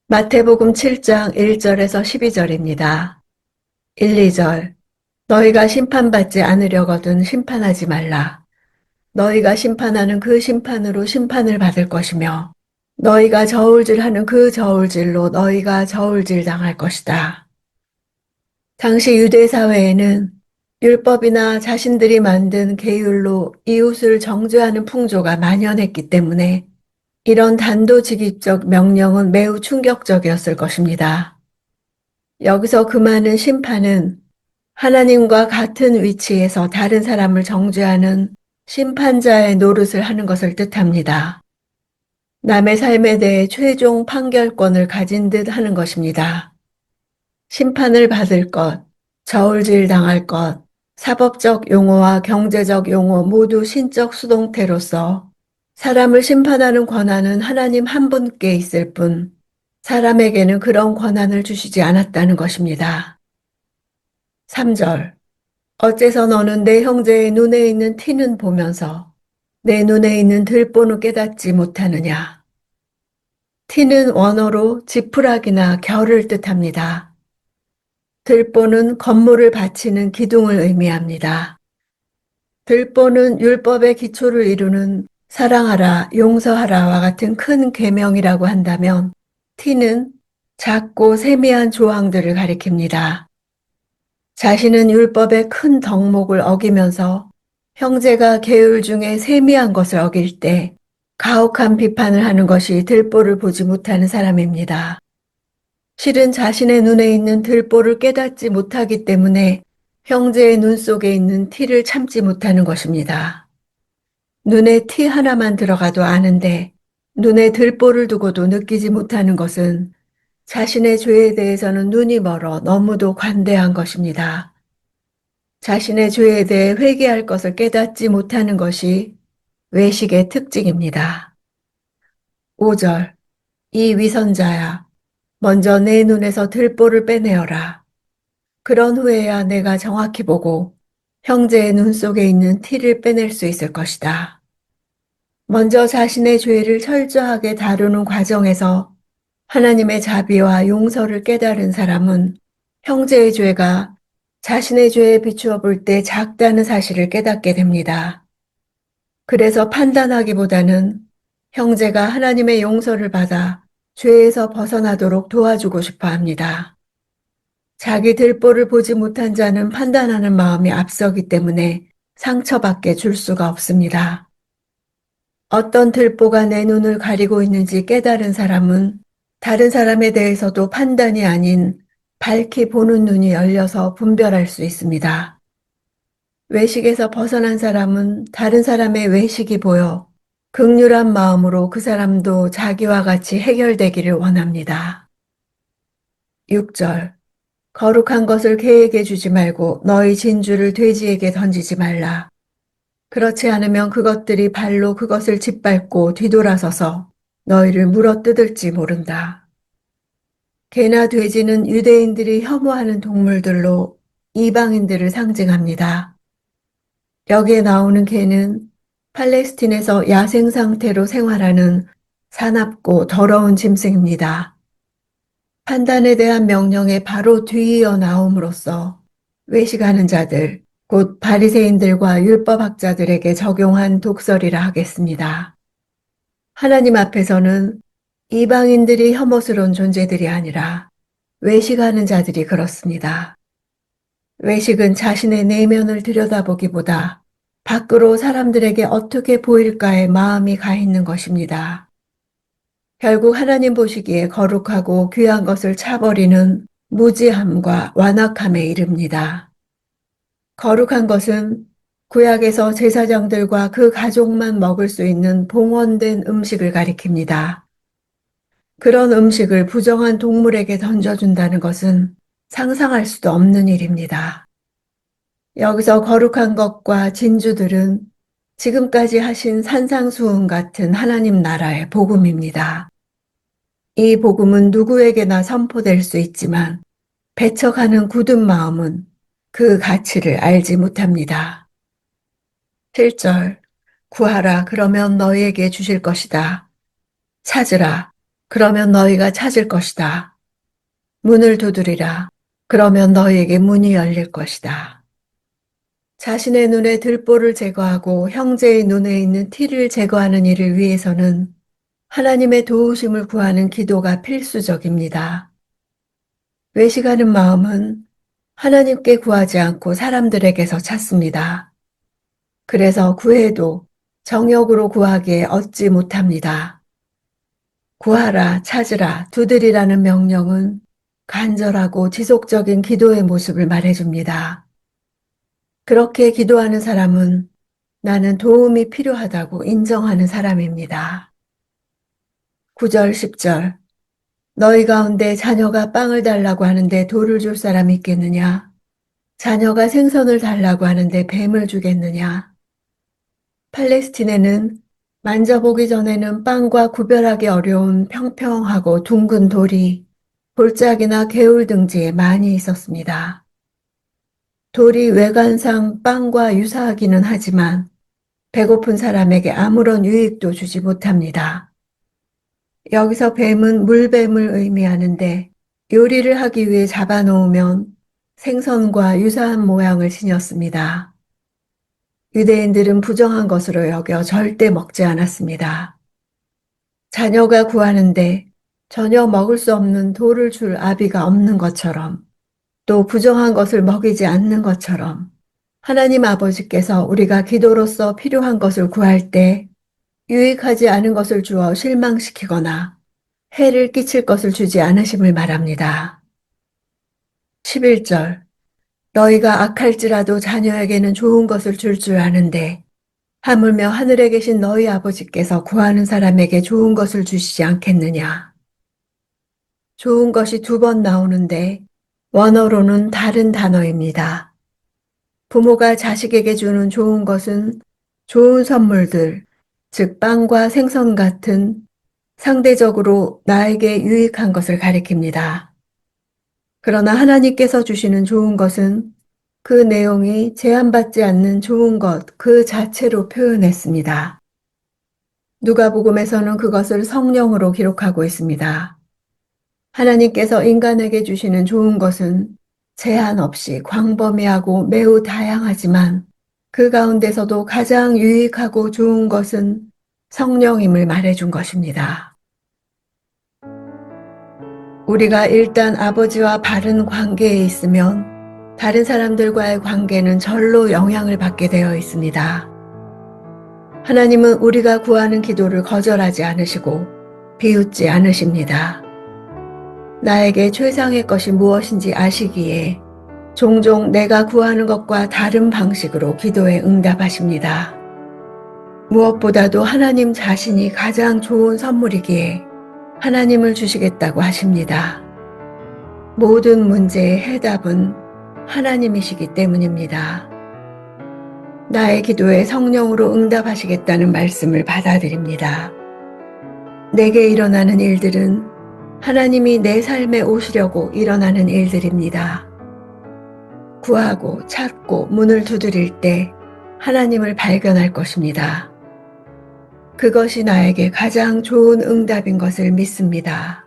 마태복음 7장 1절에서 12절입니다. 1, 2절. 너희가 심판받지 않으려거든 심판하지 말라. 너희가 심판하는 그 심판으로 심판을 받을 것이며 너희가 저울질하는 그 저울질로 너희가 저울질 당할 것이다. 당시 유대 사회에는 율법이나 자신들이 만든 계율로 이웃을 정죄하는 풍조가 만연했기 때문에 이런 단도직입적 명령은 매우 충격적이었을 것입니다. 여기서 금하는 심판은 하나님과 같은 위치에서 다른 사람을 정죄하는 심판자의 노릇을 하는 것을 뜻합니다. 남의 삶에 대해 최종 판결권을 가진 듯 하는 것입니다. 심판을 받을 것, 저울질 당할 것, 사법적 용어와 경제적 용어 모두 신적 수동태로서 사람을 심판하는 권한은 하나님 한 분께 있을 뿐 사람에게는 그런 권한을 주시지 않았다는 것입니다. 3절. 어째서 너는 내 형제의 눈에 있는 티는 보면서 내 눈에 있는 들보는 깨닫지 못하느냐. 티는 원어로 지푸라기나 결을 뜻합니다. 들보는 건물을 바치는 기둥을 의미합니다. 들보는 율법의 기초를 이루는 사랑하라, 용서하라와 같은 큰 계명이라고 한다면 티는 작고 세미한 조항들을 가리킵니다. 자신은 율법의 큰 덕목을 어기면서 형제가 계율 중에 세미한 것을 어길 때 가혹한 비판을 하는 것이 들보를 보지 못하는 사람입니다. 실은 자신의 눈에 있는 들보를 깨닫지 못하기 때문에 형제의 눈 속에 있는 티를 참지 못하는 것입니다. 눈에 티 하나만 들어가도 아는데 눈에 들보를 두고도 느끼지 못하는 것은 자신의 죄에 대해서는 눈이 멀어 너무도 관대한 것입니다. 자신의 죄에 대해 회개할 것을 깨닫지 못하는 것이 외식의 특징입니다. 5절. 이 위선자야, 먼저 내 눈에서 들보를 빼내어라. 그런 후에야 내가 정확히 보고 형제의 눈 속에 있는 티를 빼낼 수 있을 것이다. 먼저 자신의 죄를 철저하게 다루는 과정에서 하나님의 자비와 용서를 깨달은 사람은 형제의 죄가 자신의 죄에 비추어 볼 때 작다는 사실을 깨닫게 됩니다. 그래서 판단하기보다는 형제가 하나님의 용서를 받아 죄에서 벗어나도록 도와주고 싶어 합니다. 자기 들보를 보지 못한 자는 판단하는 마음이 앞서기 때문에 상처받게 줄 수가 없습니다. 어떤 들보가 내 눈을 가리고 있는지 깨달은 사람은 다른 사람에 대해서도 판단이 아닌 밝히 보는 눈이 열려서 분별할 수 있습니다. 외식에서 벗어난 사람은 다른 사람의 외식이 보여 극률한 마음으로 그 사람도 자기와 같이 해결되기를 원합니다. 6절. 거룩한 것을 개에게 주지 말고 너희 진주를 돼지에게 던지지 말라. 그렇지 않으면 그것들이 발로 그것을 짓밟고 뒤돌아서서 너희를 물어뜯을지 모른다. 개나 돼지는 유대인들이 혐오하는 동물들로 이방인들을 상징합니다. 여기에 나오는 개는 팔레스틴에서 야생 상태로 생활하는 사납고 더러운 짐승입니다. 판단에 대한 명령에 바로 뒤이어 나옴으로써 외식하는 자들, 곧 바리새인들과 율법학자들에게 적용한 독설이라 하겠습니다. 하나님 앞에서는 이방인들이 혐오스러운 존재들이 아니라 외식하는 자들이 그렇습니다. 외식은 자신의 내면을 들여다보기보다 밖으로 사람들에게 어떻게 보일까에 마음이 가 있는 것입니다. 결국 하나님 보시기에 거룩하고 귀한 것을 차버리는 무지함과 완악함에 이릅니다. 거룩한 것은 구약에서 제사장들과 그 가족만 먹을 수 있는 봉헌된 음식을 가리킵니다. 그런 음식을 부정한 동물에게 던져준다는 것은 상상할 수도 없는 일입니다. 여기서 거룩한 것과 진주들은 지금까지 하신 산상수훈 같은 하나님 나라의 복음입니다. 이 복음은 누구에게나 선포될 수 있지만 배척하는 굳은 마음은 그 가치를 알지 못합니다. 7절. 구하라 그러면 너희에게 주실 것이다. 찾으라 그러면 너희가 찾을 것이다. 문을 두드리라. 그러면 너희에게 문이 열릴 것이다. 자신의 눈에 들보를 제거하고 형제의 눈에 있는 티를 제거하는 일을 위해서는 하나님의 도우심을 구하는 기도가 필수적입니다. 외식하는 마음은 하나님께 구하지 않고 사람들에게서 찾습니다. 그래서 구해도 정욕으로 구하기에 얻지 못합니다. 구하라, 찾으라, 두드리라는 명령은 간절하고 지속적인 기도의 모습을 말해줍니다. 그렇게 기도하는 사람은 나는 도움이 필요하다고 인정하는 사람입니다. 9절, 10절. 너희 가운데 자녀가 빵을 달라고 하는데 돌을 줄 사람이 있겠느냐? 자녀가 생선을 달라고 하는데 뱀을 주겠느냐? 팔레스틴에는 만져보기 전에는 빵과 구별하기 어려운 평평하고 둥근 돌이 골짜기나 개울 등지에 많이 있었습니다. 돌이 외관상 빵과 유사하기는 하지만 배고픈 사람에게 아무런 유익도 주지 못합니다. 여기서 뱀은 물뱀을 의미하는데 요리를 하기 위해 잡아놓으면 생선과 유사한 모양을 지녔습니다. 유대인들은 부정한 것으로 여겨 절대 먹지 않았습니다. 자녀가 구하는데 전혀 먹을 수 없는 돌을 줄 아비가 없는 것처럼 또 부정한 것을 먹이지 않는 것처럼 하나님 아버지께서 우리가 기도로서 필요한 것을 구할 때 유익하지 않은 것을 주어 실망시키거나 해를 끼칠 것을 주지 않으심을 말합니다. 11절. 너희가 악할지라도 자녀에게는 좋은 것을 줄 줄 아는데 하물며 하늘에 계신 너희 아버지께서 구하는 사람에게 좋은 것을 주시지 않겠느냐. 좋은 것이 2번 나오는데 원어로는 다른 단어입니다. 부모가 자식에게 주는 좋은 것은 좋은 선물들, 즉 빵과 생선 같은 상대적으로 나에게 유익한 것을 가리킵니다. 그러나 하나님께서 주시는 좋은 것은 그 내용이 제한받지 않는 좋은 것 그 자체로 표현했습니다. 누가복음에서는 그것을 성령으로 기록하고 있습니다. 하나님께서 인간에게 주시는 좋은 것은 제한 없이 광범위하고 매우 다양하지만 그 가운데서도 가장 유익하고 좋은 것은 성령임을 말해준 것입니다. 우리가 일단 아버지와 바른 관계에 있으면 다른 사람들과의 관계는 절로 영향을 받게 되어 있습니다. 하나님은 우리가 구하는 기도를 거절하지 않으시고 비웃지 않으십니다. 나에게 최상의 것이 무엇인지 아시기에 종종 내가 구하는 것과 다른 방식으로 기도에 응답하십니다. 무엇보다도 하나님 자신이 가장 좋은 선물이기에 하나님을 주시겠다고 하십니다. 모든 문제의 해답은 하나님이시기 때문입니다. 나의 기도에 성령으로 응답하시겠다는 말씀을 받아들입니다. 내게 일어나는 일들은 하나님이 내 삶에 오시려고 일어나는 일들입니다. 구하고 찾고 문을 두드릴 때 하나님을 발견할 것입니다. 그것이 나에게 가장 좋은 응답인 것을 믿습니다.